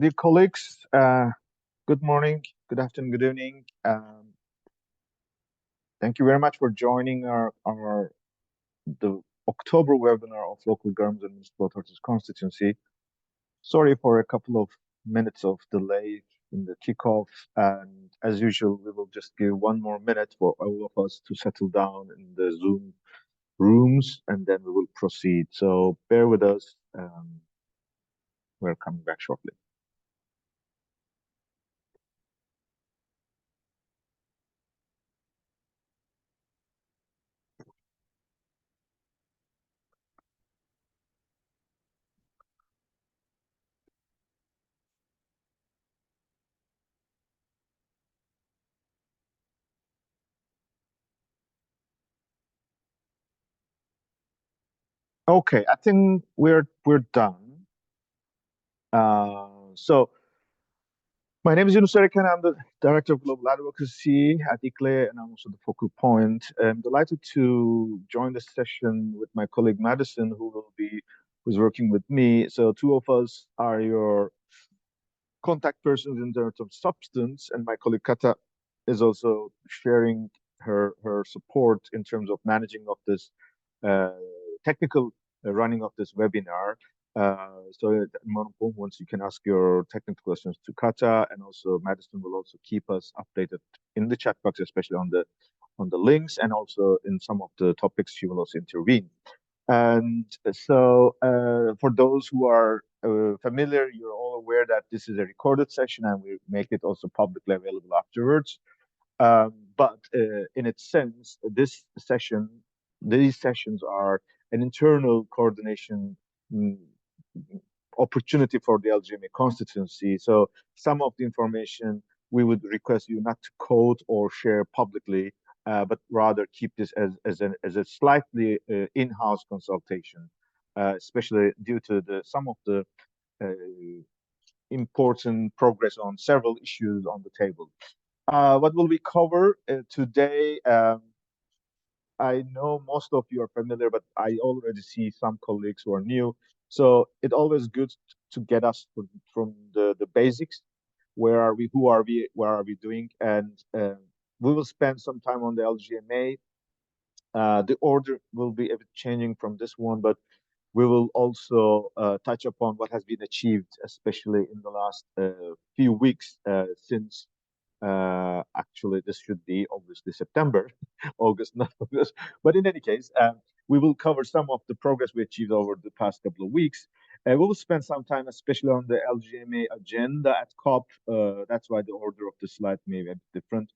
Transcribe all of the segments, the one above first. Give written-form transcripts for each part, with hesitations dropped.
Dear colleagues, good morning, good afternoon, good evening. Thank you very much for joining our the October webinar of local governments and municipal authorities constituency. Sorry for a couple of minutes of delay in the kickoff, and as usual, we will just give one more minute for all of us to settle down in the Zoom rooms, and then we will proceed. So bear with us. We're coming back shortly. Okay, I think we're done. So my name is Yunus Erikan. I'm the Director of Global Advocacy at ICLE, and I'm also the focal point. I'm delighted to join this session with my colleague Madison, who's working with me. So two of us are your contact persons in terms of substance, and my colleague Kata is also sharing her support in terms of managing of this uh, technical running of this webinar. So at once you can ask your technical questions to Kata, and also Madison will also keep us updated in the chat box, especially on the links, and also in some of the topics she will also intervene. And so, for those who are familiar, you're all aware that this is a recorded session, and we make it also publicly available afterwards. But in its sense, these sessions are an internal coordination mm, opportunity for the LGMA constituency. So some of the information we would request you not to quote or share publicly, but rather keep this as a slightly in-house consultation, especially due to some of the uh, important progress on several issues on the table. What will we cover today? I know most of you are familiar, but I already see some colleagues who are new. So it always good to get us from the basics. Where are we? Who are we? Where are we doing? And we will spend some time on the LGMA. The order will be a bit changing from this one, but we will also touch upon what has been achieved, especially in the last few weeks since actually, this should be obviously September, August, not August. But in any case, we will cover some of the progress we achieved over the past couple of weeks. We will spend some time, especially on the LGMA agenda at COP. That's why the order of the slide may be a bit different.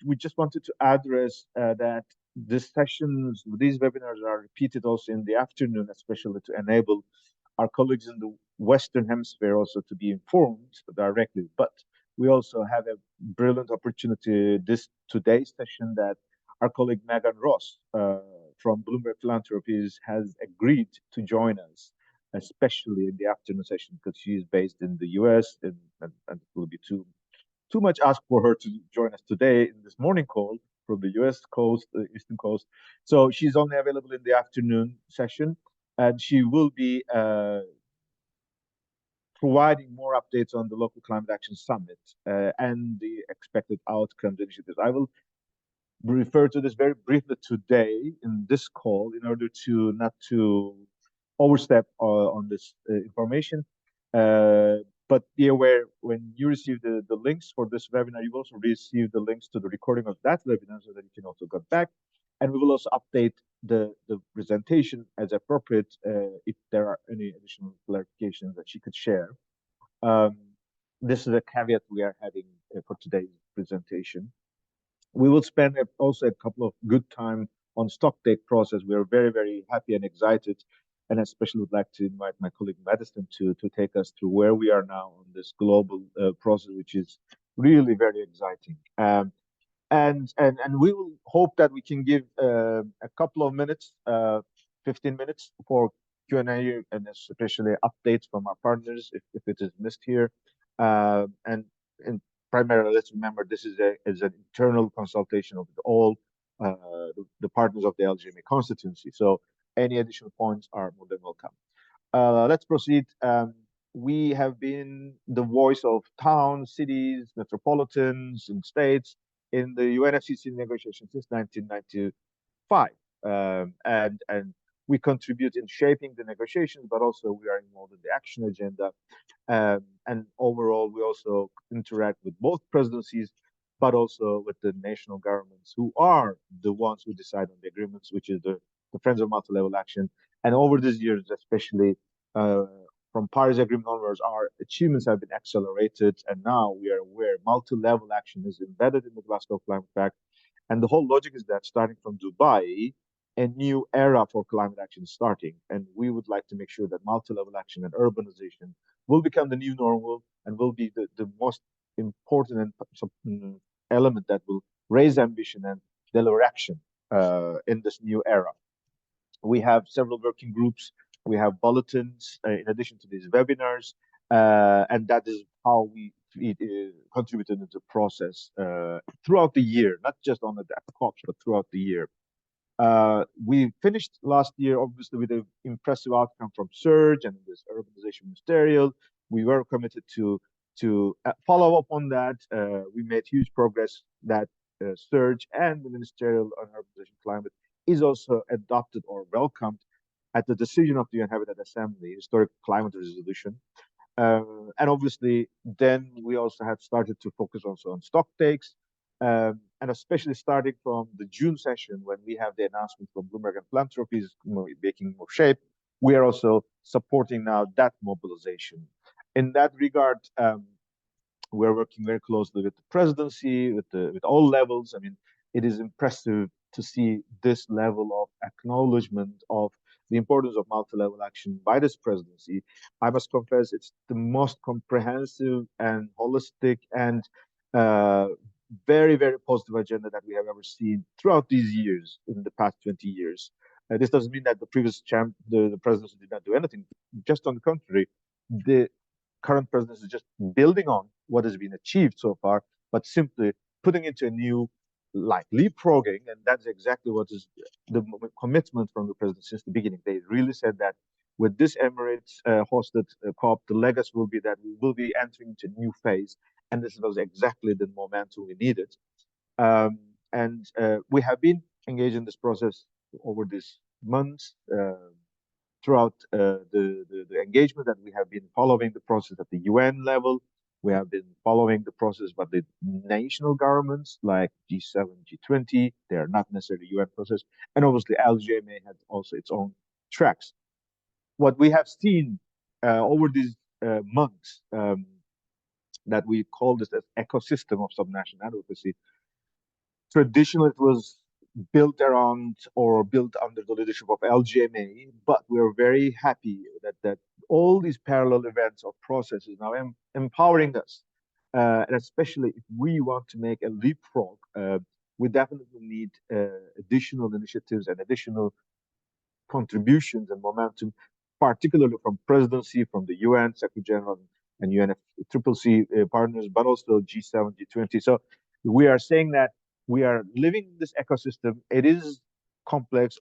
We just wanted to address that these webinars are repeated also in the afternoon, especially to enable our colleagues in the Western Hemisphere also to be informed directly. But we also have a brilliant opportunity today's session that our colleague Megan Ross from Bloomberg Philanthropies has agreed to join us, especially in the afternoon session because she is based in the US, and it will be too much asked for her to join us today in this morning call from the US coast, Eastern coast. So she's only available in the afternoon session, and she will be providing more updates on the local climate action summit and the expected outcomes initiatives. I will refer to this very briefly today in this call in order to not to overstep on this information. But be aware when you receive the links for this webinar, you will also receive the links to the recording of that webinar so that you can also go back. And we will also update the presentation as appropriate if there are any additional clarifications that she could share. Um, this is a caveat we are having for today's presentation. We will spend also a couple of good time on stock take process. We are very, very happy and excited, and especially would like to invite my colleague Madison to take us through where we are now on this global process, which is really very exciting. And we will hope that we can give a couple of minutes, 15 minutes for Q&A, and especially updates from our partners if it is missed here. And primarily, let's remember this is an internal consultation of all the partners of the LGMA constituency. So any additional points are more than welcome. Let's proceed. we have been the voice of towns, cities, metropolitans, and states in the UNFCCC negotiations since 1995, and we contribute in shaping the negotiations, but also we are involved in the action agenda. And overall, we also interact with both presidencies, but also with the national governments, who are the ones who decide on the agreements, which is the Friends of Multi-Level Action. And over these years, especially uh, from Paris Agreement onwards, our achievements have been accelerated, and now we are aware multi-level action is embedded in the Glasgow Climate Pact. And the whole logic is that starting from Dubai, a new era for climate action is starting. And we would like to make sure that multi-level action and urbanization will become the new normal and will be the most important element that will raise ambition and deliver action in this new era. We have several working groups. We have bulletins in addition to these webinars, and that is how we contributed into the process throughout the year, not just on the COPs, but throughout the year. We finished last year, obviously, with an impressive outcome from Surge and this urbanization ministerial. We were committed to follow up on that. We made huge progress that Surge and the ministerial on urbanization climate is also adopted or welcomed at the decision of the UN Habitat Assembly, Historic Climate Resolution. And obviously, then we also had started to focus also on stock takes, and especially starting from the June session when we have the announcement from Bloomberg and Philanthropies making more shape, we are also supporting now that mobilization. In that regard, we're working very closely with the presidency, with all levels. I mean, it is impressive to see this level of acknowledgement of the importance of multi-level action by this presidency. I must confess, it's the most comprehensive and holistic and uh, very, very positive agenda that we have ever seen throughout these years, in the past 20 years. This doesn't mean that the previous the presidency did not do anything. Just on the contrary, the current presidency is just building on what has been achieved so far, but simply putting into a new, like, leapfrogging. And that's exactly what is the commitment from the president since the beginning. They really said that with this Emirates hosted COP, the legacy will be that we will be entering into a new phase. And this was exactly the momentum we needed. And we have been engaged in this process over these months. Throughout the engagement that we have been following the process at the UN level. We have been following the process by the national governments like G7, G20. They are not necessarily UN process. And obviously, LGMA has also its own tracks. What we have seen over these months, that we call this as ecosystem of subnational advocacy. Traditionally, it was built around or built under the leadership of LGMA, but we're very happy that all these parallel events or processes now empowering us. And especially if we want to make a leapfrog, we definitely need additional initiatives and additional contributions and momentum, particularly from presidency, from the UN Secretary General and UNFCCC partners, but also G7, G20. So we are saying that we are living in this ecosystem. It is complex.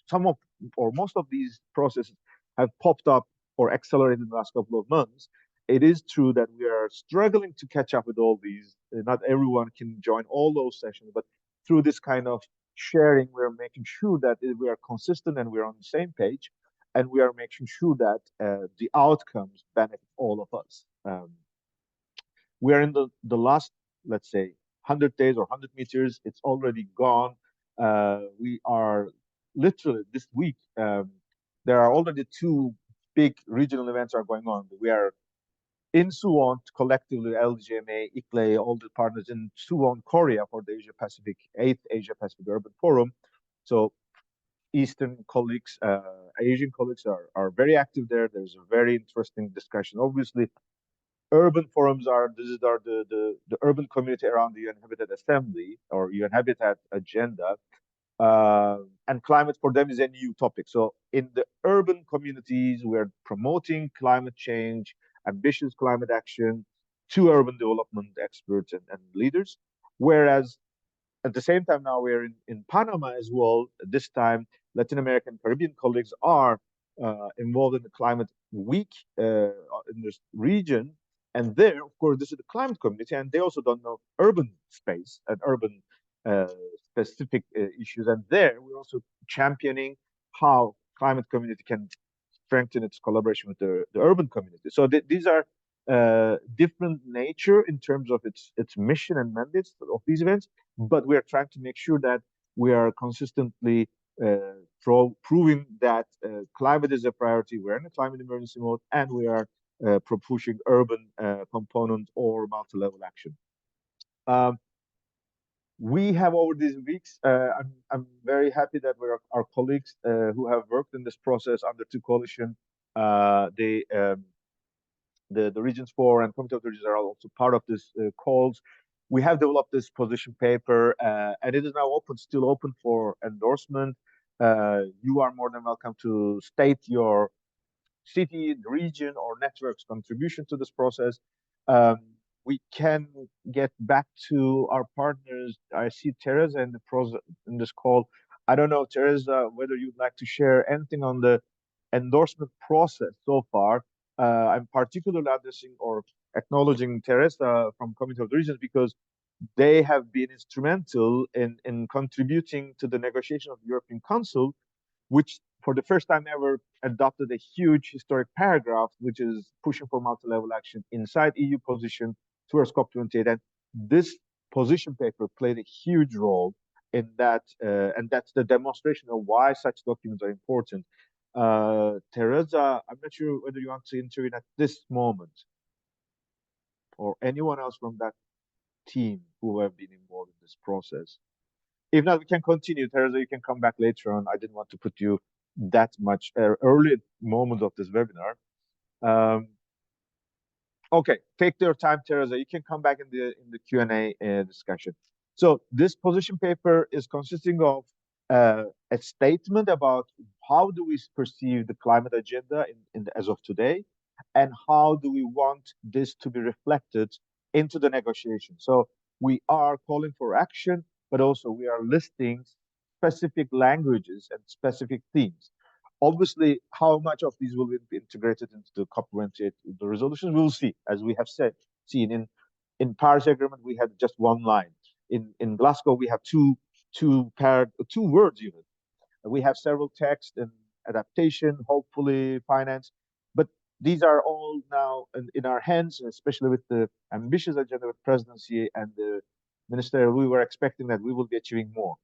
Some of or most of these processes have popped up or accelerated in the last couple of months. It is true that we are struggling to catch up with all these. Not everyone can join all those sessions, but through this kind of sharing, we're making sure that we are consistent and we're on the same page, and we are making sure that the outcomes benefit all of us. We are in the last, let's say, 100 days or 100 meters. It's already gone. We are literally this week. There are already two big regional events are going on. We are in Suwon, collectively LGMA, ICLE, all the partners in Suwon, Korea for the Asia Pacific, 8th Asia Pacific Urban Forum. So Eastern colleagues, Asian colleagues are very active there. There's a very interesting discussion. Obviously, urban forums are the urban community around the UN Habitat Assembly or UN Habitat agenda. And climate for them is a new topic. So in the urban communities, we're promoting climate change, ambitious climate action to urban development experts and leaders. Whereas at the same time, now we're in Panama as well. This time, Latin American, Caribbean colleagues are involved in the climate week in this region. And there, of course, this is the climate community, and they also don't know urban space and urban uh, specific issues. And there, we're also championing how climate community can strengthen its collaboration with the urban community. So these are different nature in terms of its mission and mandates of these events, but we are trying to make sure that we are consistently proving that climate is a priority. We're in a climate emergency mode, and we are pushing urban component or multi-level action. Um, we have over these weeks, I'm very happy that our colleagues who have worked in this process under two coalition, the Regions 4 and Committee of the Regions are also part of this calls. We have developed this position paper, and it is now still open for endorsement. You are more than welcome to state your city, region, or network's contribution to this process. Um, we can get back to our partners. I see Teresa in this call. I don't know, Teresa, whether you'd like to share anything on the endorsement process so far. I'm particularly addressing or acknowledging Teresa from Committee of the Regions because they have been instrumental in contributing to the negotiation of the European Council, which for the first time ever adopted a huge historic paragraph, which is pushing for multi-level action inside EU position towards COP28. And this position paper played a huge role in that, and that's the demonstration of why such documents are important. Teresa, I'm not sure whether you want to intervene at this moment or anyone else from that team who have been involved in this process. If not, we can continue. Teresa, you can come back later on. I didn't want to put you that much early moment of this webinar. Um, okay, take your time, Teresa. You can come back in the Q&A discussion. So this position paper is consisting of a statement about how do we perceive the climate agenda as of today, and how do we want this to be reflected into the negotiation. So we are calling for action, but also we are listing specific languages and specific themes. Obviously, how much of these will be integrated into the COP28, the resolutions, we'll see. As we have seen in Paris Agreement, we had just one line. In Glasgow, we have two words even. We have several texts and adaptation, hopefully finance, but these are all now in our hands, especially with the ambitious agenda with presidency and the minister. We were expecting that we will be achieving more.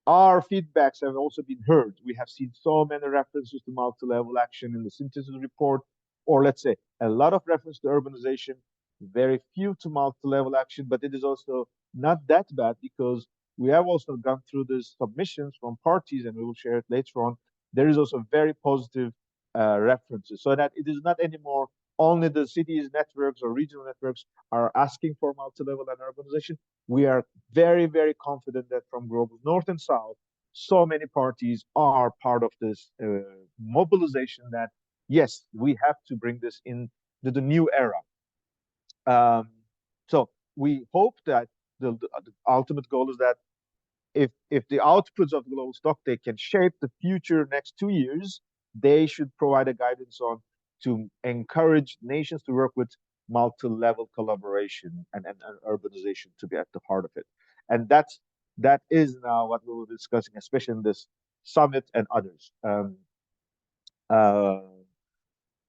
Our feedbacks have also been heard. We have seen so many references to multi-level action in the synthesis report, or let's say a lot of reference to urbanization, very few to multi-level action, but it is also not that bad because we have also gone through the submissions from parties, and we will share it later on. There is also very positive references, so that it is not anymore only the cities, networks, or regional networks are asking for multi-level and urbanization. We are very, very confident that from global north and south, so many parties are part of this mobilization that, yes, we have to bring this into the new era. So we hope that the ultimate goal is that if the outputs of the global stock take can shape the future next 2 years, they should provide a guidance on to encourage nations to work with multi-level collaboration and urbanization to be at the heart of it. And that is now what we will be discussing, especially in this summit and others. Uh,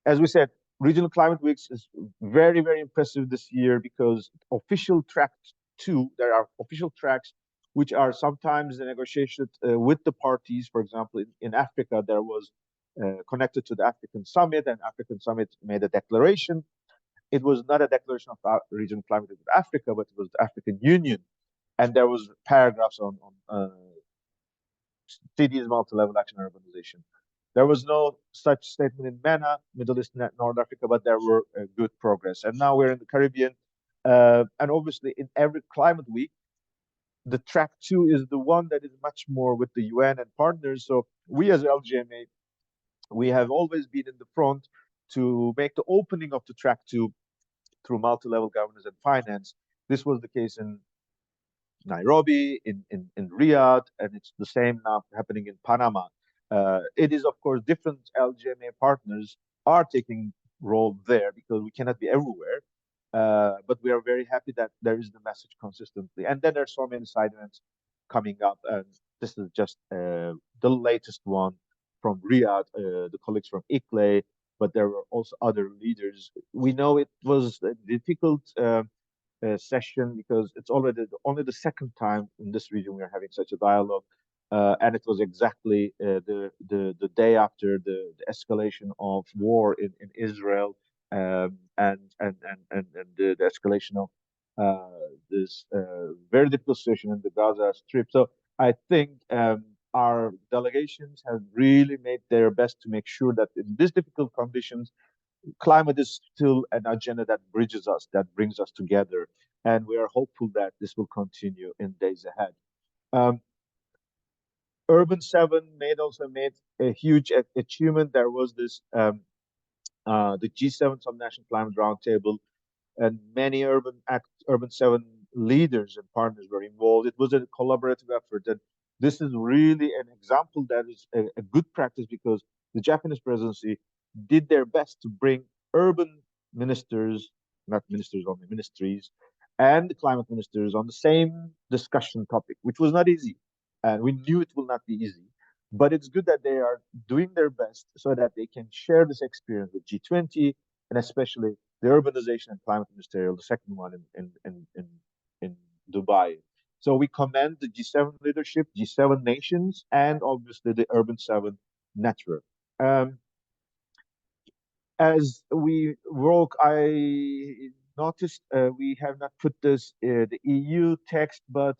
as we said, Regional Climate Weeks is very, very impressive this year because official track two, there are official tracks which are sometimes negotiated with the parties. For example, in Africa, there was connected to the African Summit, and African Summit made a declaration. It was not a declaration of regional climate with Africa, but it was the African Union, and there was paragraphs on cities, multi-level action, and urbanization. There was no such statement in MENA, Middle East, and North Africa, but there were good progress. And now we're in the Caribbean, and obviously in every climate week, the track two is the one that is much more with the UN and partners. So we as LGMA, we have always been in the front to make the opening of the track two through multi-level governance and finance. This was the case in Nairobi, in Riyadh, and it's the same now happening in Panama. It is, of course, different LGMA partners are taking role there because we cannot be everywhere. But we are very happy that there is the message consistently. And then there are so many side events coming up, and this is just the latest one from Riyadh, the colleagues from ICLE, but there were also other leaders. We know it was a difficult session because it's already only the second time in this region we are having such a dialogue, and it was exactly the day after the escalation of war in Israel, and the escalation of this very difficult situation in the Gaza Strip. So I think our delegations have really made their best to make sure that in these difficult conditions, climate is still an agenda that bridges us, that brings us together, and we are hopeful that this will continue in days ahead. Um, Urban 7 made a huge achievement. There was this the G7 Subnational Climate Roundtable, and many Urban 7 leaders and partners were involved. It was a collaborative effort, and this is really an example that is a good practice because the Japanese presidency did their best to bring urban ministers, not ministers only, ministries, and the climate ministers on the same discussion topic, which was not easy. And we knew it will not be easy. But it's good that they are doing their best so that they can share this experience with G20 and especially the urbanization and climate ministerial, the second one in Dubai. So we commend the G7 leadership, G7 nations, and obviously the Urban 7 network. Um, as we work, I noticed we have not put this the EU text, but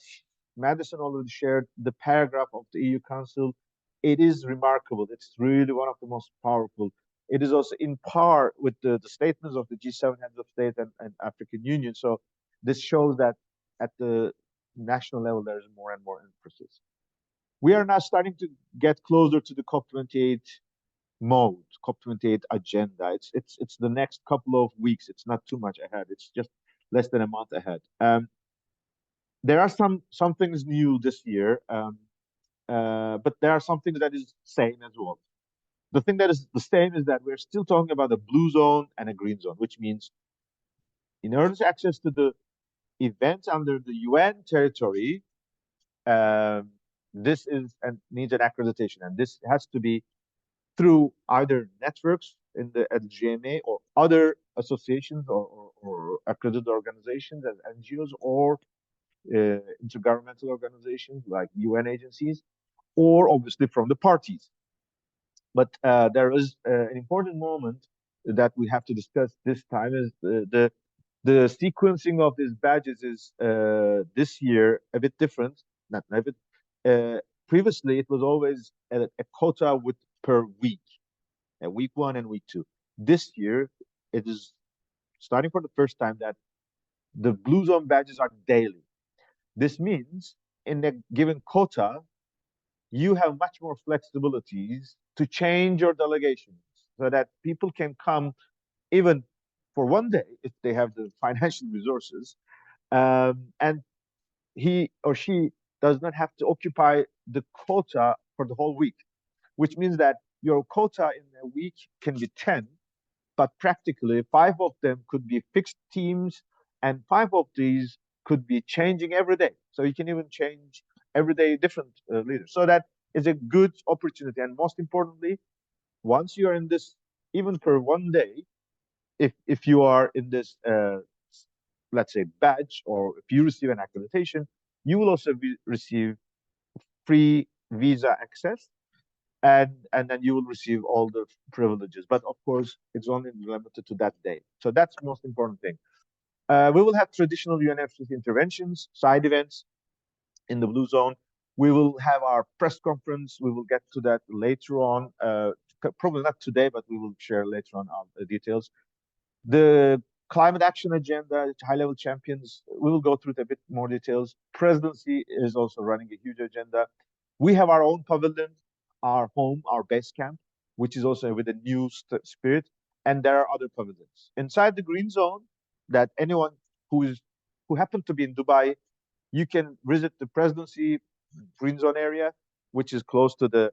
Madison already shared the paragraph of the EU Council. It is remarkable. It's really one of the most powerful. It is also in par with the statements of the G7 heads of state and African Union. So this shows that at the national level there is more and more emphasis. We are now starting to get closer to the COP28 mode, COP28 agenda. It's the next couple of weeks. It's not too much ahead. It's just less than a month ahead. There are some things new this year, but there are some things that is same as well. The thing that is the same is that we're still talking about a blue zone and a green zone, which means in order to access to the events under the UN territory, um, this is and needs an accreditation, and this has to be through either networks in the LGMA or other associations or accredited organizations as NGOs or intergovernmental organizations like UN agencies, or obviously from the parties. But there is an important moment that we have to discuss this time is the sequencing of these badges is this year a bit different. Not a bit. Previously, it was always a quota with per week, week one and week two. This year, it is starting for the first time that the blue zone badges are daily. This means in a given quota, you have much more flexibilities to change your delegations so that people can come even for one day if they have the financial resources. And he or she does not have to occupy the quota for the whole week, which means that your quota in a week can be 10, but practically five of them could be fixed teams, and five of these could be changing every day. So you can even change every day different leaders. So that is a good opportunity. And most importantly, once you are in this, even for one day, if you are in this, let's say, badge, or if you receive an accreditation, you will also receive free visa access, and then you will receive all the privileges. But of course, it's only limited to that day. So that's the most important thing. We will have traditional UNFCCC interventions, side events in the blue zone. We will have our press conference. We will get to that later on. Probably not today, but we will share later on our details. The climate action agenda, high-level champions, we will go through it a bit more details. Presidency is also running a huge agenda. We have our own pavilion, our home, our base camp, which is also with a new spirit. And there are other pavilions. Inside the green zone, that anyone who happened to be in Dubai, you can visit the presidency green zone area, which is close to the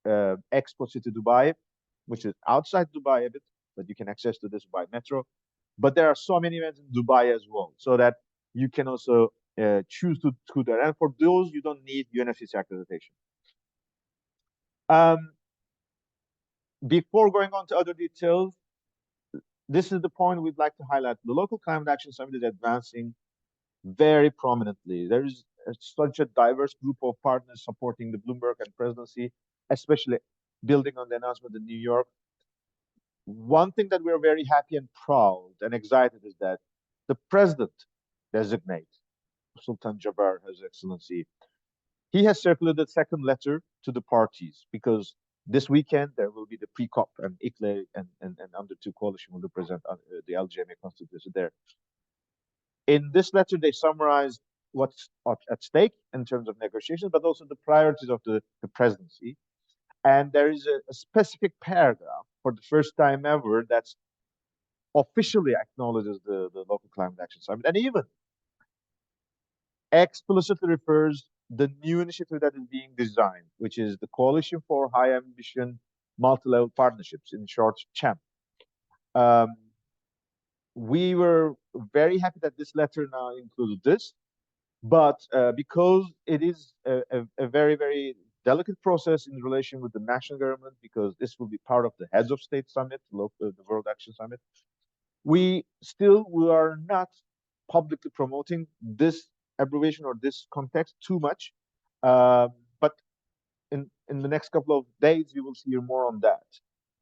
Expo City Dubai, which is outside Dubai a bit, but you can access to this by metro. But there are so many events in Dubai as well, so that you can also choose to go there. And for those, you don't need UNFCCC accreditation. Before going on to other details, this is the point we'd like to highlight. The Local Climate Action Summit is advancing very prominently. There is such a diverse group of partners supporting the Bloomberg and presidency, especially building on the announcement in New York. One thing that we're very happy and proud and excited is that the president designate, Sultan Jaber, His Excellency, he has circulated a second letter to the parties because this weekend there will be the pre-COP and ICLE and under two coalition will represent the LGMA constituency there. In this letter, they summarized what's at stake in terms of negotiations, but also the priorities of the presidency. And there is a specific paragraph for the first time ever that's officially acknowledges the Local Climate Action Summit and even explicitly refers the new initiative that is being designed, which is the Coalition for High Ambition Multi-Level Partnerships, in short, CHAMP. We were very happy that this letter now included this, but because it is a very, very delicate process in relation with the national government, because this will be part of the Heads of State Summit, the World Action Summit, we are not publicly promoting this abbreviation or this context too much. But in the next couple of days, we will hear more on that.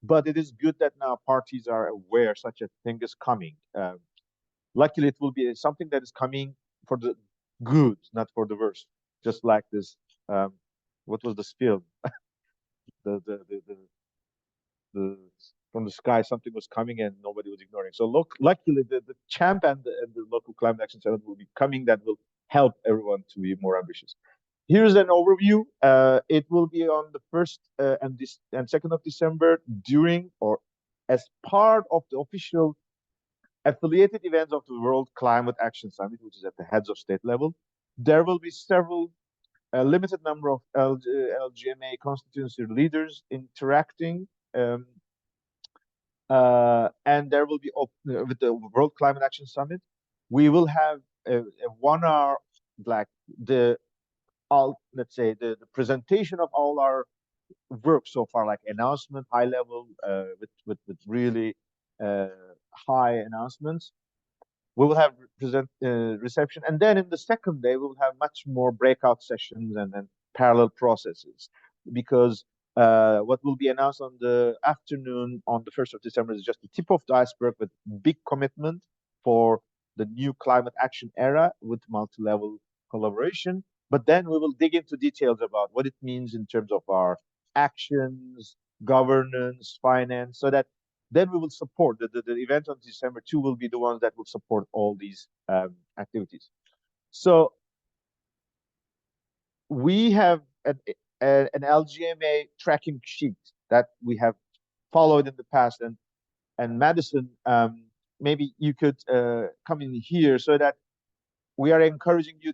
But it is good that now parties are aware such a thing is coming. Luckily, it will be something that is coming for the good, not for the worse. Just like this, what was this film? the from the sky, something was coming and nobody was ignoring. So luckily, the CHAMP and the Local Climate Action Summit will be coming. That will help everyone to be more ambitious. Here's an overview. It will be on the 1st and 2nd of December during or as part of the official affiliated events of the World Climate Action Summit, which is at the heads of state level. There will be a limited number of LGMA constituency leaders interacting, and there will be with the World Climate Action Summit. We will have a 1 hour, like let's say the presentation of all our work so far, like announcement, high level, with really high announcements. We will have reception, and then in the second day we will have much more breakout sessions and then parallel processes, because what will be announced on the afternoon on the 1st of December is just the tip of the iceberg with big commitment for the new climate action era with multi-level collaboration. But then we will dig into details about what it means in terms of our actions, governance, finance, so that then we will support the event on December 2 will be the ones that will support all these activities. So we have an LGMA tracking sheet that we have followed in the past, and Madison, maybe you could come in here so that we are encouraging you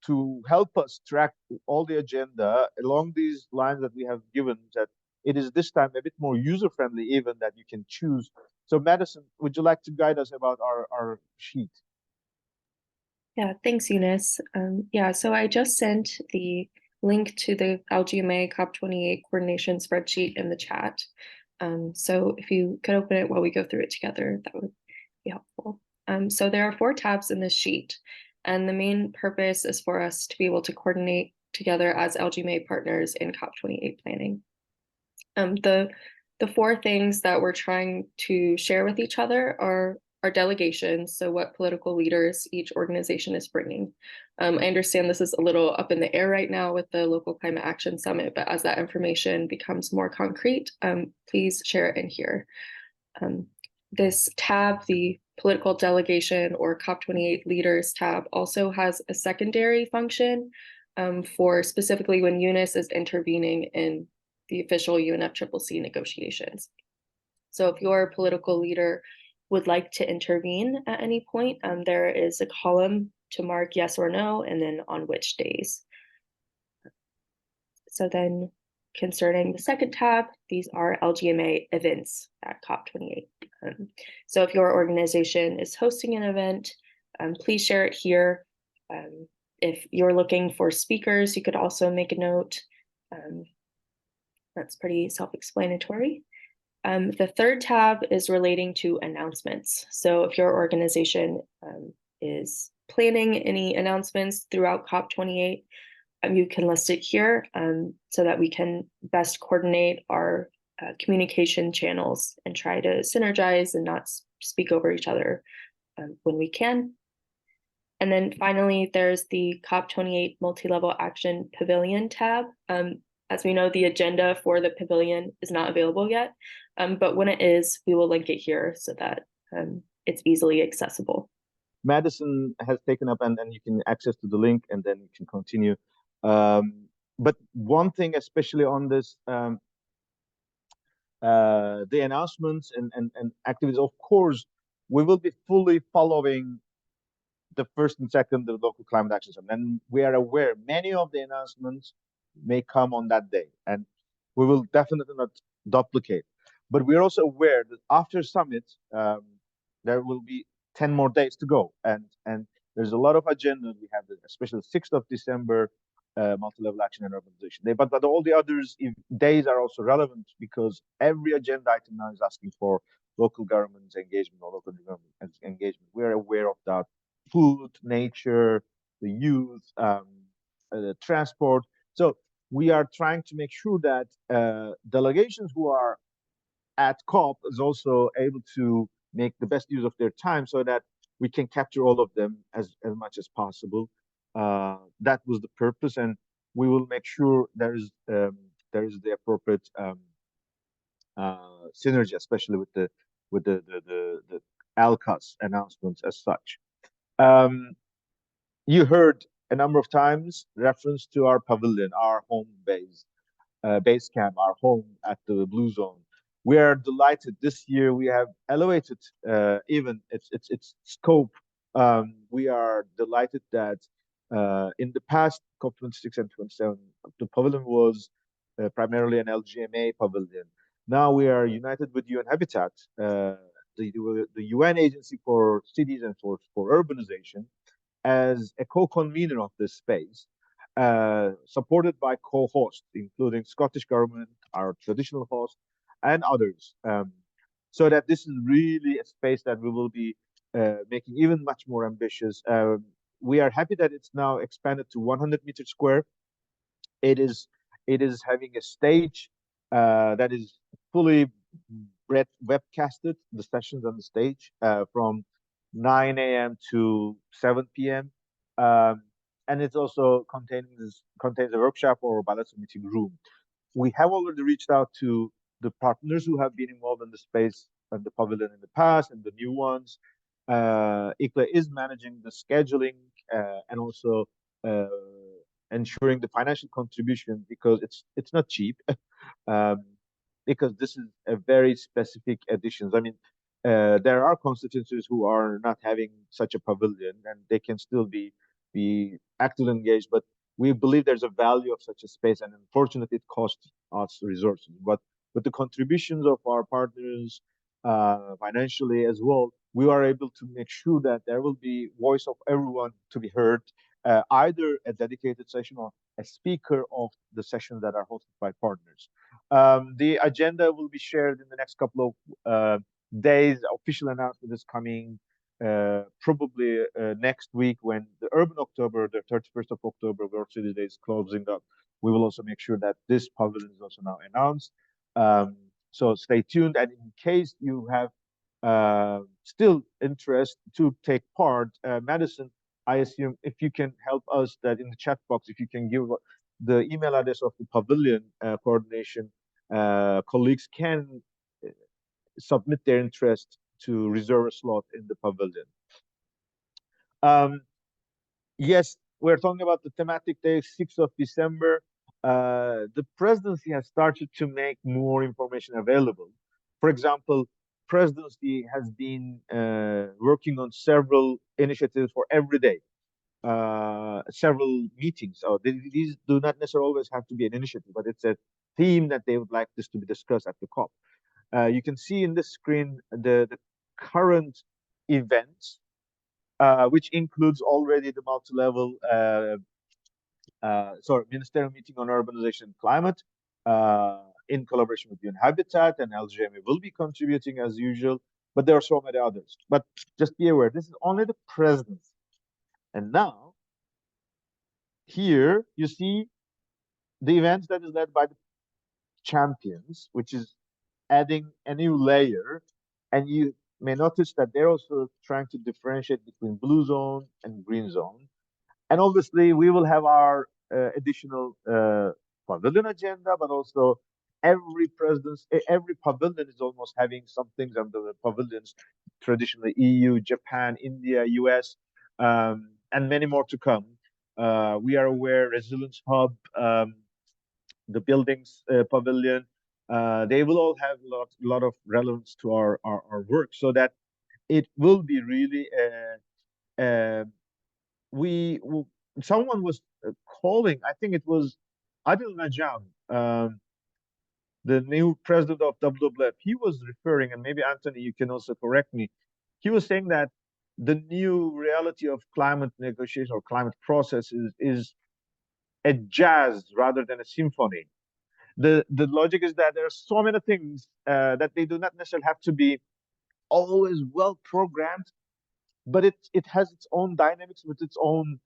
to help us track all the agenda along these lines that we have given, that it is this time a bit more user-friendly even, that you can choose. So Madison, would you like to guide us about our sheet? Yeah, thanks, Eunice. Yeah, so I just sent the link to the LGMA COP28 coordination spreadsheet in the chat. So if you could open it while we go through it together, that would be helpful. So there are 4 tabs in this sheet, and the main purpose is for us to be able to coordinate together as LGMA partners in COP28 planning. The 4 things that we're trying to share with each other are our delegations, so what political leaders each organization is bringing. I understand this is a little up in the air right now with the Local Climate Action Summit, but as that information becomes more concrete, please share it in here. This tab, the political delegation or COP28 leaders tab, also has a secondary function for specifically when Eunice is intervening in the official UNFCCC negotiations. So if your political leader would like to intervene at any point, there is a column to mark yes or no, and then on which days. So then concerning the second tab, these are LGMA events at COP28. So if your organization is hosting an event, please share it here. If you're looking for speakers, you could also make a note. That's pretty self-explanatory. The third tab is relating to announcements. So if your organization is planning any announcements throughout COP28, you can list it here so that we can best coordinate our communication channels and try to synergize and not speak over each other when we can. And then finally, there's the COP28 Multi-Level Action Pavilion tab. As we know, the agenda for the pavilion is not available yet, but when it is, we will link it here so that it's easily accessible. Madison has taken up, and you can access to the link, and then you can continue. But one thing, especially on this, the announcements and activities, of course, we will be fully following the first and second, the local climate action summit. And we are aware many of the announcements may come on that day, and we will definitely not duplicate. But we're also aware that after summit, there will be 10 more days to go, and there's a lot of agenda. We have, especially the 6th of December, multi-level action and urbanization day. But all the others days are also relevant because every agenda item now is asking for local government engagement or local government engagement. We're aware of that. Food, nature, the youth, the transport. So we are trying to make sure that delegations who are at COP is also able to make the best use of their time so that we can capture all of them as much as possible. That was the purpose, and we will make sure there is the appropriate synergy, especially with the ALCAS announcements as such. You heard a number of times reference to our pavilion, our home base camp, our home at the Blue Zone. We are delighted this year. We have elevated even its scope. We are delighted that in the past COP26 and 27, the pavilion was primarily an LGMA pavilion. Now we are united with UN Habitat, the UN agency for cities and for urbanization, as a co-convener of this space, supported by co-hosts, including Scottish government, our traditional host, and others, so that this is really a space that we will be making even much more ambitious. We are happy that it's now expanded to 100 meters square. It is having a stage that is fully webcasted, the sessions on the stage from 9 a.m. to 7 p.m. And it also contains a workshop or bilateral meeting room. We have already reached out to the partners who have been involved in the space and the pavilion in the past and the new ones. ICLA is managing the scheduling and also ensuring the financial contribution because it's not cheap. Because this is a very specific additions. I mean, there are constituencies who are not having such a pavilion, and they can still be actively engaged. But we believe there's a value of such a space, and unfortunately, it costs us resources. But with the contributions of our partners, financially as well, we are able to make sure that there will be voice of everyone to be heard, either a dedicated session or a speaker of the sessions that are hosted by partners. The agenda will be shared in the next couple of days. Official announcement is coming probably next week when the Urban October, the 31st of October, World City Day is closing up. We will also make sure that this pavilion is also now announced. So stay tuned. And in case you have still interest to take part, Madison, I assume if you can help us that in the chat box, if you can give the email address of the pavilion coordination, colleagues can submit their interest to reserve a slot in the pavilion. Yes, we're talking about the thematic day, 6th of December. The presidency has started to make more information available. For example, presidency has been working on several initiatives for every day. several meetings. Or these do not necessarily always have to be an initiative, but it's a theme that they would like this to be discussed at the COP. You can see in this screen the current events, which includes already the multi-level ministerial meeting on urbanization and climate in collaboration with UN Habitat, and LGMA will be contributing as usual, but there are so many others. But just be aware, this is only the presidency. And now, here you see the events that is led by the champions, which is adding a new layer. And you may notice that they're also trying to differentiate between blue zone and green zone. And obviously, we will have our additional pavilion agenda, but also every pavilion is almost having some things under the pavilions, traditionally EU, Japan, India, US, and many more to come. We are aware Resilience Hub, the buildings pavilion, they will all have a lot of relevance to our work, so that it will be really we someone was calling, I think it was Adil Najam, the new president of WWF. He was referring, and maybe Anthony, you can also correct me. He was saying that the new reality of climate negotiation or climate process is a jazz rather than a symphony. The logic is that there are so many things that they do not necessarily have to be always well programmed, but it has its own dynamics with its own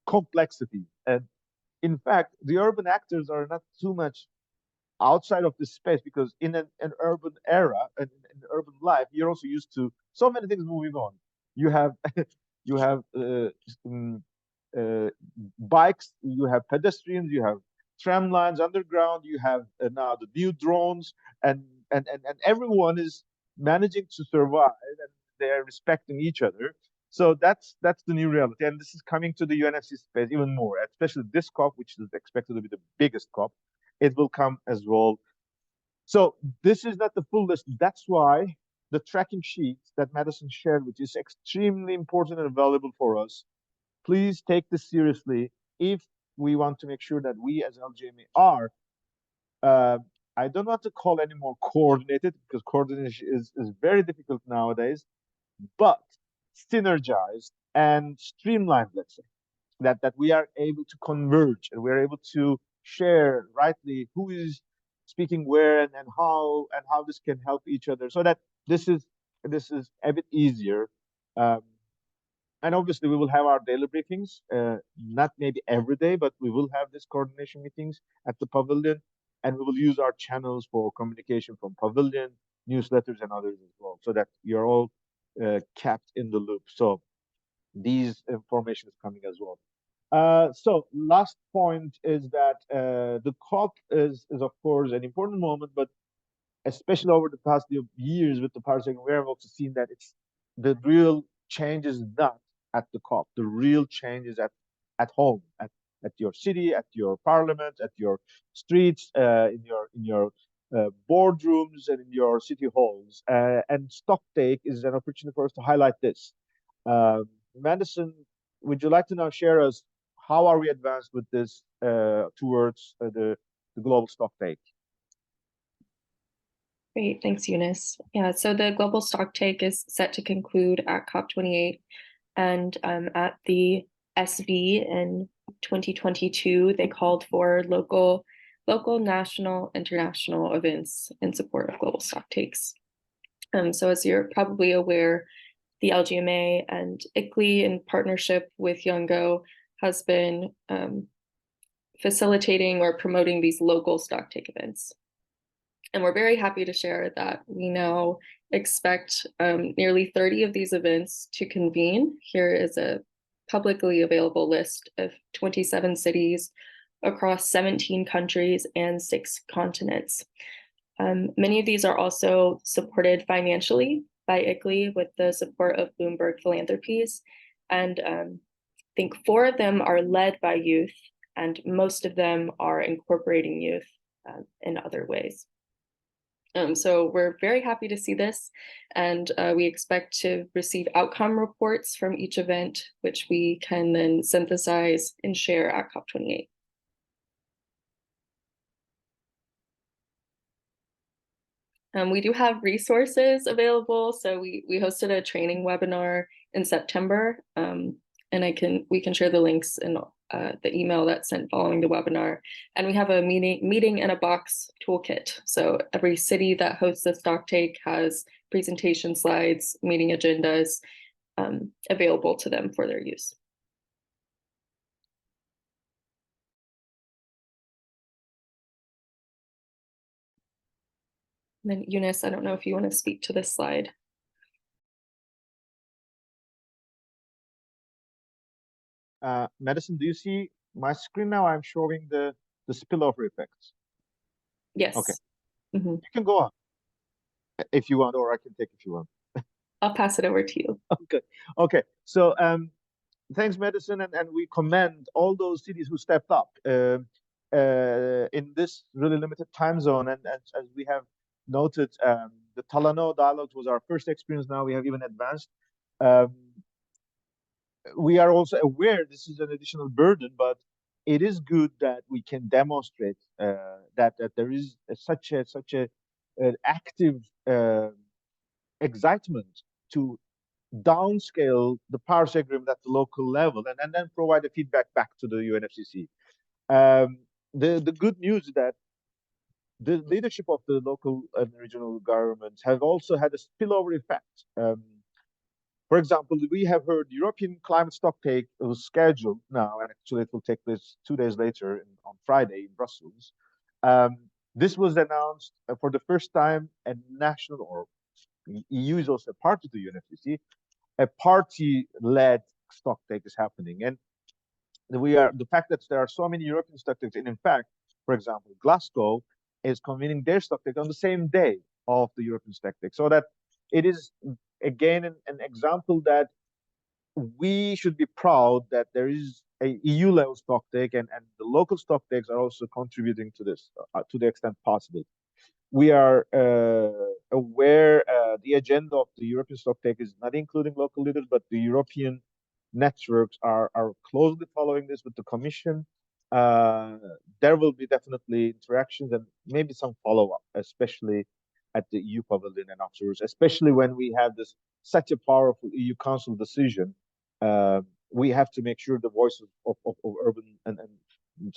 complexity. And in fact, the urban actors are not too much outside of this space, because in an urban era and in urban life, you're also used to so many things moving on. You have you have uh, bikes, you have pedestrians, you have tram lines underground, you have now the new drones, and everyone is managing to survive, and they're respecting each other. So that's the new reality, and this is coming to the UNFC space even more, especially this COP, which is expected to be the biggest COP. It will come as well. So this is not the full list. That's why the tracking sheet that Madison shared, which is extremely important and valuable for us. Please take this seriously if we want to make sure that we as LGMA are, uh, I don't want to call any more coordinated, because coordination is very difficult nowadays, but synergized and streamlined, let's say, that we are able to converge and we're able to share rightly who is speaking where, and how this can help each other, so that this is a bit easier. Um, and obviously, we will have our daily briefings, not maybe every day, but we will have these coordination meetings at the pavilion, and we will use our channels for communication from pavilion, newsletters, and others as well, so that you're all kept in the loop. So these information is coming as well. So last point is that the COP is of course an important moment, but especially over the past few years with the Paris Agreement, we have also seen that it's the real change is not at the COP. The real change is at home, at your city, at your parliament, at your streets, in your boardrooms, and in your city halls. And Stocktake is an opportunity for us to highlight this. Madison, would you like to now share us how are we advanced with this towards the global Stocktake? Great, thanks, Eunice. Yeah, so the global stocktake is set to conclude at COP28, and at the SV in 2022, they called for local, national, international events in support of global stocktakes. So as you're probably aware, the LGMA and ICLEI, in partnership with Youngo, has been facilitating or promoting these local stocktake events. And we're very happy to share that we now expect nearly 30 of these events to convene. Here is a publicly available list of 27 cities across 17 countries and 6 continents. Many of these are also supported financially by ICLEI with the support of Bloomberg Philanthropies. And I think 4 of them are led by youth, and most of them are incorporating youth in other ways. So we're very happy to see this, and we expect to receive outcome reports from each event, which we can then synthesize and share at COP28. We do have resources available. So we hosted a training webinar in September, and we can share the links in the email that's sent following the webinar. And we have a meeting in a box toolkit. So every city that hosts a stocktake has presentation slides, meeting agendas available to them for their use. And then Eunice, I don't know if you want to speak to this slide. Madison, do you see my screen now? I'm showing the spillover effects. Yes. Okay. Mm-hmm. You can go on if you want, or I can take if you want. I'll pass it over to you. Okay. Okay. So thanks, Madison, and we commend all those cities who stepped up in this really limited time zone. And as we have noted, the Talano dialogues was our first experience. Now we have even advanced. We are also aware this is an additional burden, but it is good that we can demonstrate that there is such a an active excitement to downscale the Paris Agreement at the local level and then provide the feedback back to the UNFCCC. The good news is that the leadership of the local and regional governments have also had a spillover effect. For example, we have heard the European climate stocktake was scheduled now, and actually it will take place 2 days later on Friday in Brussels. This was announced for the first time a national, or EU is also a part of the UNFCCC, a party-led stocktake is happening. And the fact that there are so many European stocktakes, and in fact, for example, Glasgow is convening their stocktake on the same day of the European stocktake. So that it is again an example that we should be proud that there is a EU level stocktake, and the local stocktakes are also contributing to this to the extent possible. We are aware the agenda of the European stocktake is not including local leaders, but the European networks are closely following this with the Commission. There will be definitely interactions and maybe some follow-up, especially at the EU Pavilion and afterwards, especially when we have this such a powerful EU Council decision. We have to make sure the voices of urban and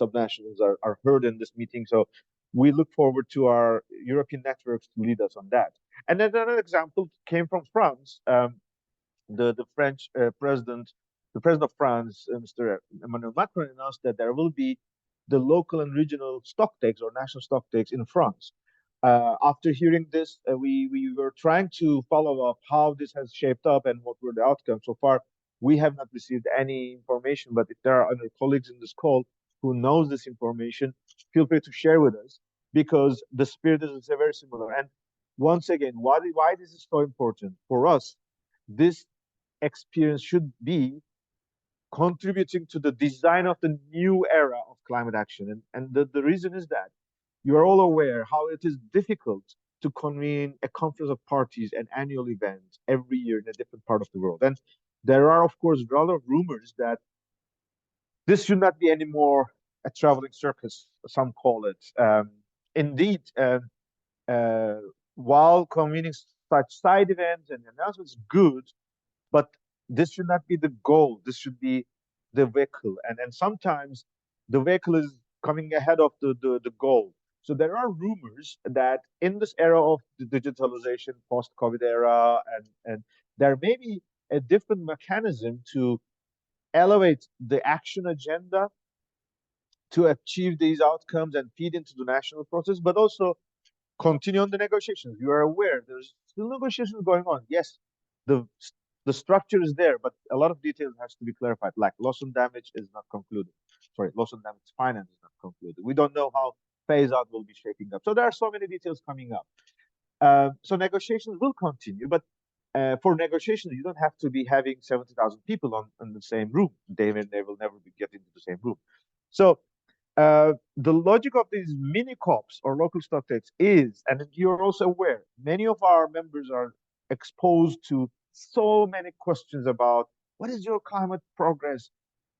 subnationals are heard in this meeting. So we look forward to our European networks to lead us on that. And then another example came from France. The French president, the president of France, Mr. Emmanuel Macron, announced that there will be the local and regional stocktakes or national stocktakes in France. After hearing this, we were trying to follow up how this has shaped up and what were the outcomes. So far, we have not received any information, but if there are other colleagues in this call who knows this information, feel free to share with us, because the spirit is very similar. And once again, why this is so important for us? This experience should be contributing to the design of the new era of climate action. And the reason is that you are all aware how it is difficult to convene a conference of parties, an annual event every year in a different part of the world. And there are, of course, a lot of rumors that this should not be anymore a traveling circus, some call it. Indeed, uh, while convening such side events and announcements, good, but this should not be the goal. This should be the vehicle. And sometimes the vehicle is coming ahead of the goal. So there are rumors that in this era of the digitalization, post-COVID era, and there may be a different mechanism to elevate the action agenda to achieve these outcomes and feed into the national process, but also continue on the negotiations. You are aware there's still negotiations going on. Yes, the the structure is there, but a lot of details has to be clarified. Like loss and damage is not concluded. Sorry, loss and damage finance is not concluded. We don't know how phase out will be shaping up. So there are so many details coming up. So negotiations will continue, but for negotiations, you don't have to be having 70,000 people on in the same room. They will never be get into the same room. So The logic of these mini COPs or local stock takes is, and you're also aware, many of our members are exposed to so many questions about what is your climate progress?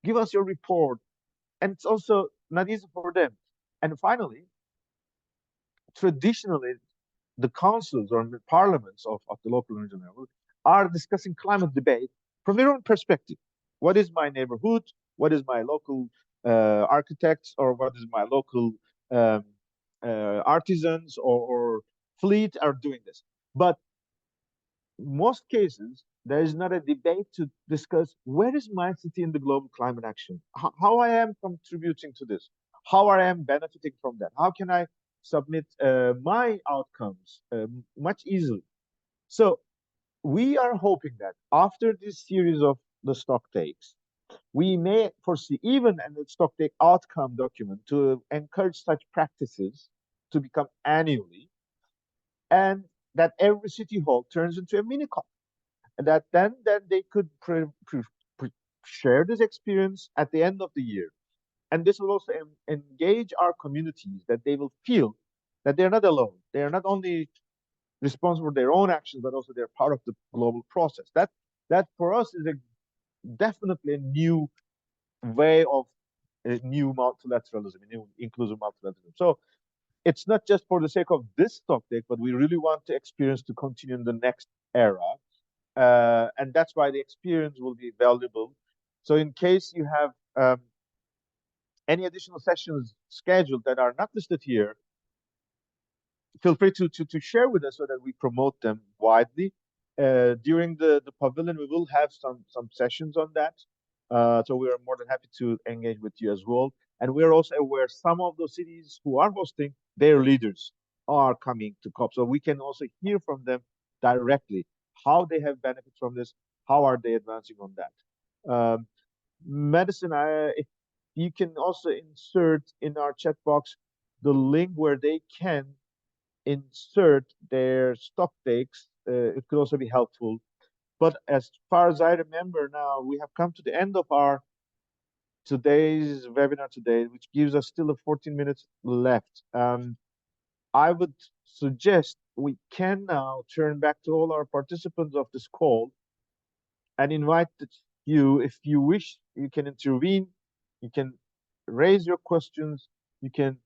Give us your report. And it's also not easy for them. And finally, traditionally, the councils or the parliaments of the local and regional level are discussing climate debate from their own perspective. What is my neighborhood? What is my local architects, or what is my local um, artisans or fleet are doing this? But most cases, there is not a debate to discuss where is my city in the global climate action, how I am contributing to this, how I am benefiting from that, how can I submit my outcomes much easily. So we are hoping that after this series of the stock takes, we may foresee even a stock take outcome document to encourage such practices to become annually, and that every city hall turns into a mini COP, and that then they could share this experience at the end of the year. And this will also engage our communities, that they will feel that they're not alone. They are not only responsible for their own actions, but also they're part of the global process. That for us is definitely a new way of a new multilateralism, a new inclusive multilateralism. So it's not just for the sake of this stock take, but we really want the experience to continue in the next era. And that's why the experience will be valuable. So in case you have any additional sessions scheduled that are not listed here, feel free to share with us so that we promote them widely. During the pavilion, we will have some sessions on that. So we are more than happy to engage with you as well. And we're also aware some of those cities who are hosting, their leaders are coming to COP. So we can also hear from them directly how they have benefited from this, how are they advancing on that. Medicine, if you can also insert in our chat box the link where they can insert their stock takes. It could also be helpful. But as far as I remember now, we have come to the end of our today's webinar today, which gives us still a 14 minutes left. I would suggest we can now turn back to all our participants of this call and invite you, if you wish, you can intervene, you can raise your questions, you can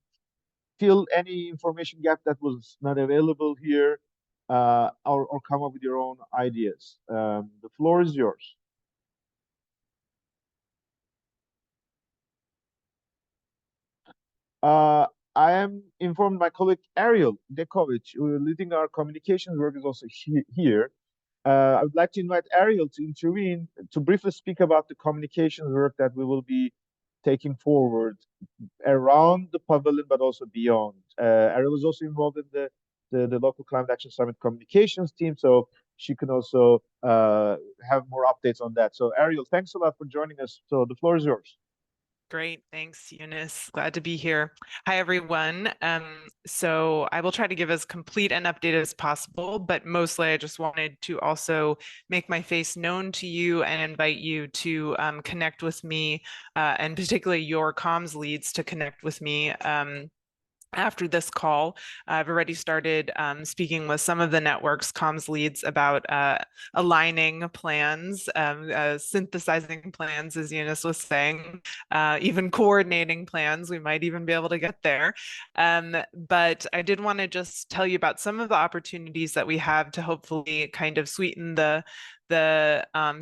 fill any information gap that was not available here, or come up with your own ideas. The floor is yours. Uh, I am informed my colleague Ariel Dekovic, who is leading our communications work, is also here. I would like to invite Ariel to intervene to briefly speak about the communications work that we will be taking forward around the pavilion, but also beyond. Ariel is also involved in the local climate action summit communications team, so she can also have more updates on that. So Ariel, thanks a lot for joining us. So the floor is yours. Great. Thanks, Eunice. Glad to be here. Hi, everyone. So I will try to give as complete an update as possible, but mostly I just wanted to also make my face known to you and invite you to connect with me, and particularly your comms leads to connect with me after this call. I've already started speaking with some of the network's comms leads about aligning plans, synthesizing plans, as Eunice was saying, even coordinating plans. We might even be able to get there. But I did want to just tell you about some of the opportunities that we have to hopefully kind of sweeten the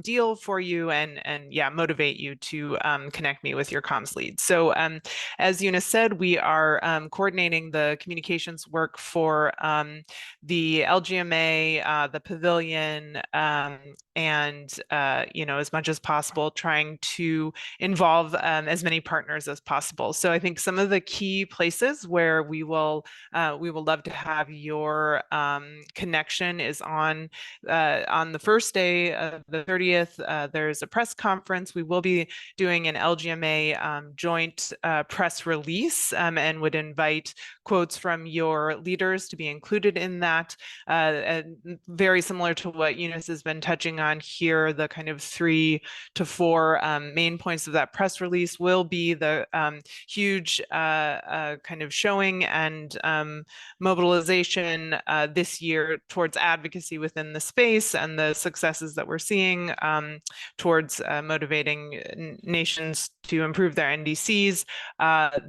deal for you and yeah, motivate you to connect me with your comms lead. So as Eunice said, we are coordinating the communications work for the LGMA, the pavilion, and as much as possible, trying to involve as many partners as possible. So I think some of the key places where we will love to have your connection is on the first day of the 30th. There's a press conference. We will be doing an LGMA joint press release, and would invite quotes from your leaders to be included in that. And very similar to what Eunice has been touching on here, the kind of 3 to 4 main points of that press release will be the huge kind of showing and mobilization this year towards advocacy within the space and the successes that we're seeing towards motivating nations to improve their NDCs,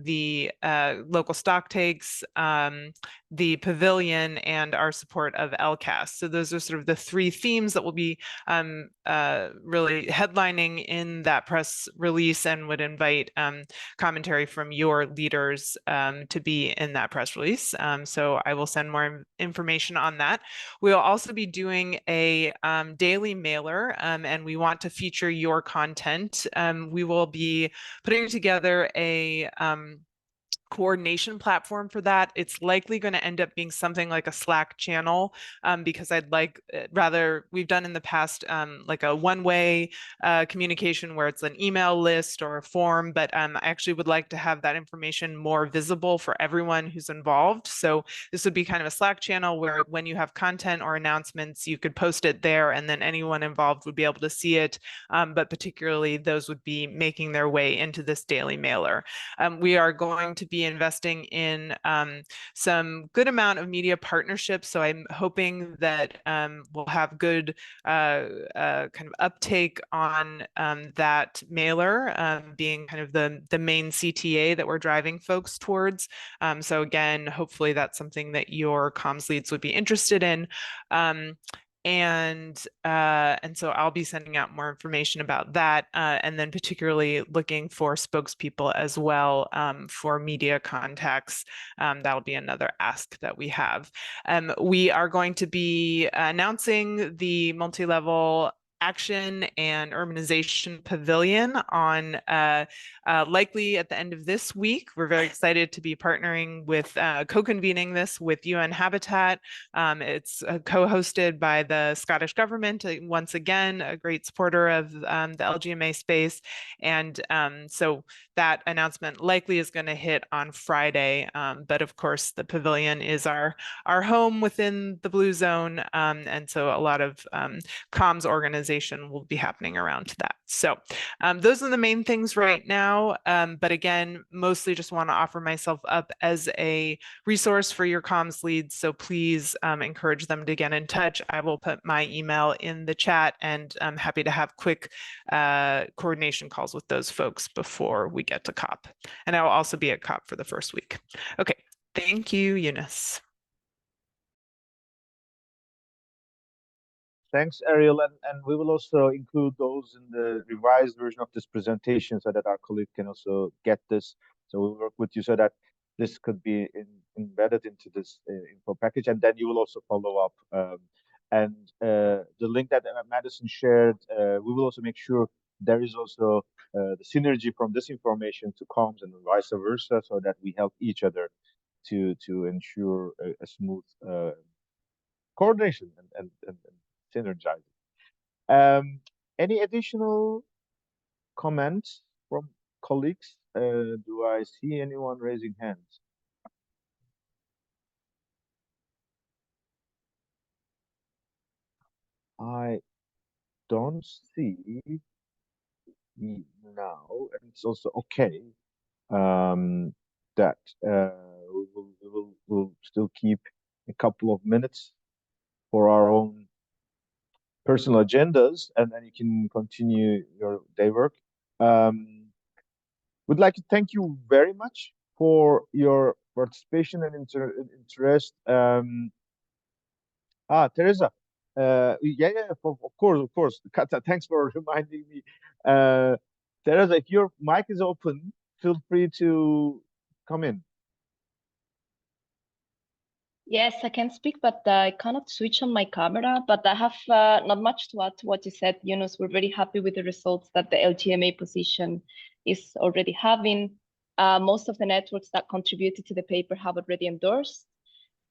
the local stock takes, the pavilion, and our support of LCAS. So those are sort of the 3 themes that will be really headlining in that press release, and would invite commentary from your leaders to be in that press release. So I will send more information on that. We'll also be doing a daily mailer, and we want to feature your content. We will be putting together a coordination platform for that. It's likely going to end up being something like a Slack channel, because I'd like rather we've done in the past like a one-way communication where it's an email list or a form, but I actually would like to have that information more visible for everyone who's involved. So this would be kind of a Slack channel where when you have content or announcements, you could post it there, and then anyone involved would be able to see it. But particularly those would be making their way into this daily mailer. We are going to be investing in some good amount of media partnerships. So I'm hoping that we'll have good kind of uptake on that mailer, being kind of the main CTA that we're driving folks towards. So again, hopefully that's something that your comms leads would be interested in. And so I'll be sending out more information about that, and then particularly looking for spokespeople as well for media contacts. That'll be another ask that we have. We are going to be announcing the multi-level action and urbanization pavilion on likely at the end of this week. We're very excited to be partnering with co-convening this with UN Habitat. It's co-hosted by the Scottish government, once again a great supporter of the LGMA space, and so that announcement likely is going to hit on Friday, but of course the pavilion is our home within the Blue Zone, and so a lot of comms organization will be happening around that. So those are the main things right now, but again, mostly just want to offer myself up as a resource for your comms leads, so please encourage them to get in touch. I will put my email in the chat, and I'm happy to have quick coordination calls with those folks before we get to COP. And I will also be at COP for the first week. Okay, thank you, Eunice. Thanks, Ariel. And we will also include those in the revised version of this presentation so that our colleague can also get this. So we'll work with you so that this could be embedded into this info package. And then you will also follow up. And the link that Madison shared, we will also make sure there is also the synergy from this information to comms and vice versa, so that we help each other to ensure a smooth coordination and synergizing. Any additional comments from colleagues? Do I see anyone raising hands? I don't see now, and it's also okay that we'll still keep a couple of minutes for our own personal agendas, and then you can continue your day work. Would like to thank you very much for your participation and interest. Teresa, of course. Kata, thanks for reminding me. Teresa, if your mic is open, feel free to come in. Yes, I can speak, but I cannot switch on my camera. But I have not much to add to what you said, Yunus. We're very happy with the results that the LGMA position is already having. Most of the networks that contributed to the paper have already endorsed.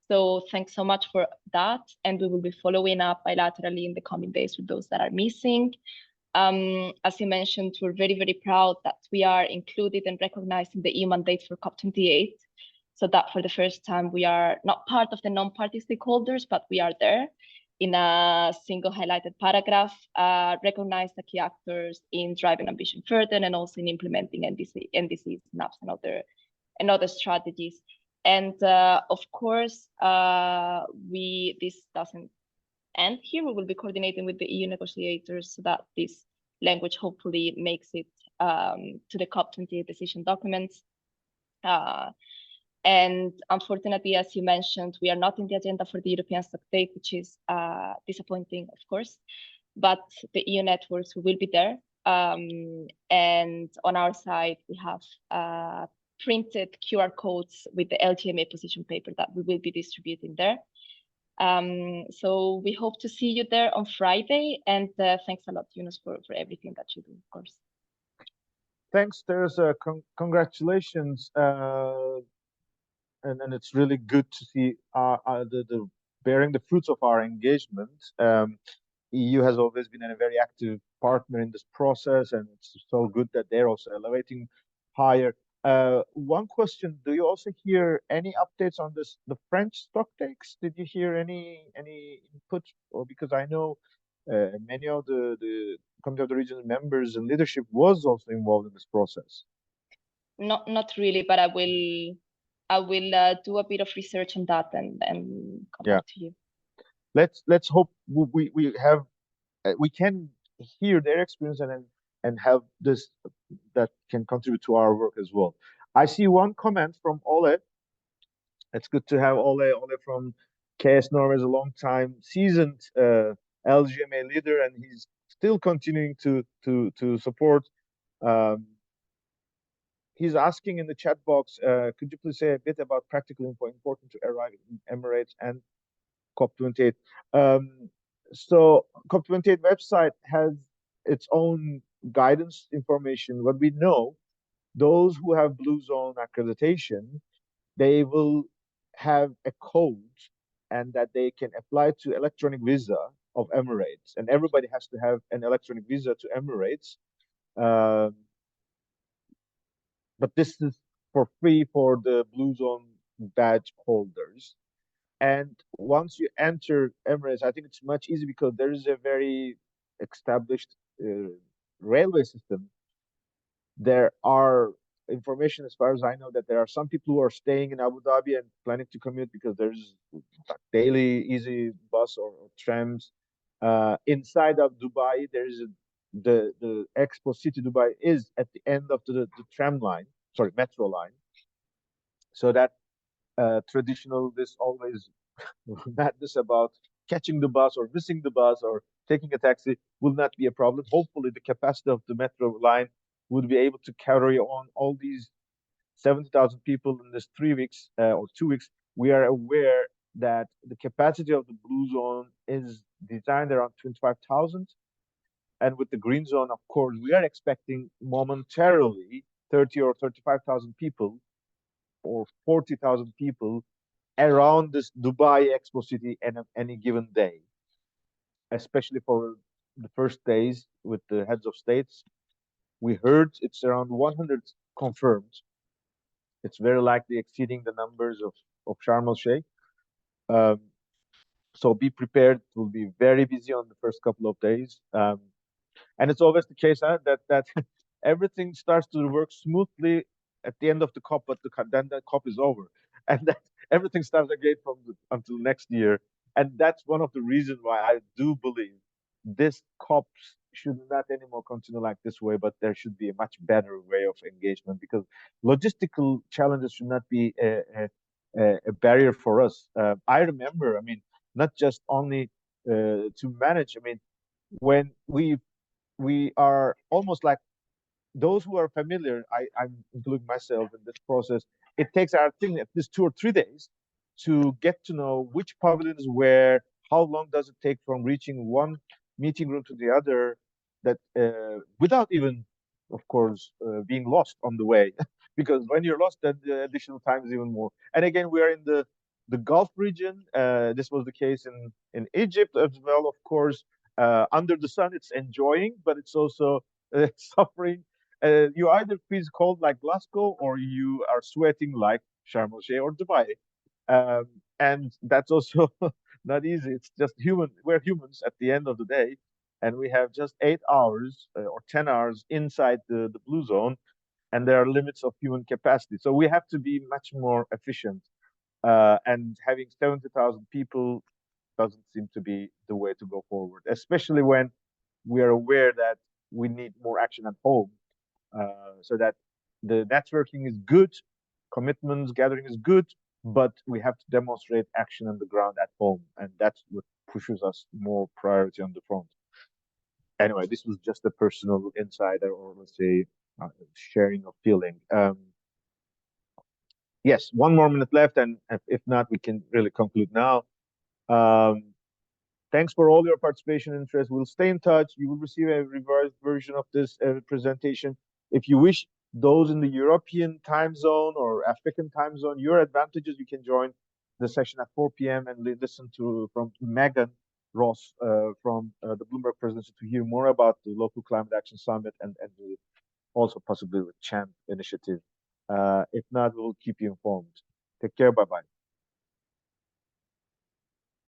So thanks so much for that. And we will be following up bilaterally in the coming days with those that are missing. As you mentioned, we're very, very proud that we are included and recognized in the EU mandate for COP28. so that for the first time, we are not part of the non-party stakeholders, but we are there in a single highlighted paragraph, recognize the key actors in driving ambition further and also in implementing NDCs, NAPs, and other strategies. And of course, this doesn't end here. We will be coordinating with the EU negotiators so that this language hopefully makes it to the COP28 decision documents. And unfortunately, as you mentioned, we are not in the agenda for the European Stock Take, which is disappointing, of course. But the EU networks will be there. And on our side, we have printed QR codes with the LGMA position paper that we will be distributing there. So we hope to see you there on Friday. And thanks a lot, Yunus, for everything that you do, of course. Thanks, Teresa. Congratulations. And it's really good to see the bearing the fruits of our engagement. EU has always been a very active partner in this process, and it's so good that they're also elevating higher. One question: do you also hear any updates on the French stock takes? Did you hear any input? Or because I know many of the Committee of the Region members and leadership was also involved in this process. Not really, but I will do a bit of research on that and come back to you. Let's hope we have we can hear their experience and have this that can contribute to our work as well. I see one comment from Ole. It's good to have Ole from KS Norway is a long time seasoned LGMA leader, and he's still continuing to support. He's asking in the chat box, could you please say a bit about practical info important to arrive in Emirates and COP28? So COP28 website has its own guidance information. What we know, those who have Blue Zone accreditation, they will have a code and that they can apply to electronic visa of Emirates. And everybody has to have an electronic visa to Emirates. But this is for free for the Blue Zone badge holders. And once you enter Emirates, I think it's much easier because there is a very established railway system. There are information, as far as I know, that there are some people who are staying in Abu Dhabi and planning to commute because there's daily easy bus or trams. Inside of Dubai, there is the Expo City Dubai is at the end of the tram line, sorry, metro line. So that traditional, this always madness about catching the bus or missing the bus or taking a taxi will not be a problem. Hopefully, the capacity of the metro line would be able to carry on all these 70,000 people in this 3 weeks or 2 weeks. We are aware that the capacity of the Blue Zone is designed around 25,000. And with the Green Zone, of course, we are expecting momentarily 30 or 35,000 people or 40,000 people around this Dubai Expo City on any given day, especially for the first days with the heads of states. We heard it's around 100 confirmed. It's very likely exceeding the numbers of Sharm el Sheikh. So be prepared. It will be very busy on the first couple of days. And it's always the case that everything starts to work smoothly at the end of the COP, but then the COP is over. And that everything starts again until next year. And that's one of the reasons why I do believe this COP should not anymore continue like this way, but there should be a much better way of engagement because logistical challenges should not be a barrier for us. I remember, I mean, not just only to manage, I mean, when we are almost like those who are familiar, I'm including myself in this process, it takes, I think, at least 2 or 3 days to get to know which pavilion is where, how long does it take from reaching one meeting room to the other, that without even, of course, being lost on the way. Because when you're lost, then the additional time is even more. And again, we are in the Gulf region. This was the case in Egypt as well, of course. Under the sun, it's enjoying, but it's also suffering. You either freeze cold like Glasgow or you are sweating like Sharm el Sheikh or Dubai. And that's also not easy. It's just human. We're humans at the end of the day, and we have just 8 hours or 10 hours inside the blue zone, and there are limits of human capacity. So we have to be much more efficient. And having 70,000 people doesn't seem to be the way to go forward, especially when we are aware that we need more action at home, so that the networking is good, commitments gathering is good, but we have to demonstrate action on the ground at home, and that's what pushes us more priority on the front. Anyway, this was just a personal insider, or let's say sharing of feeling. Yes, one more minute left, and if not, we can really conclude now. Um, Thanks for all your participation and interest. We'll stay in touch. You will receive a revised version of this presentation. If you wish, those in the European time zone or African time zone, your advantages, you can join the session at 4 p.m. and listen to from Megan Ross from the Bloomberg Presidency to hear more about the local climate action summit and also possibly the CHAMP initiative. If not, we'll keep you informed. Take care. Bye-bye.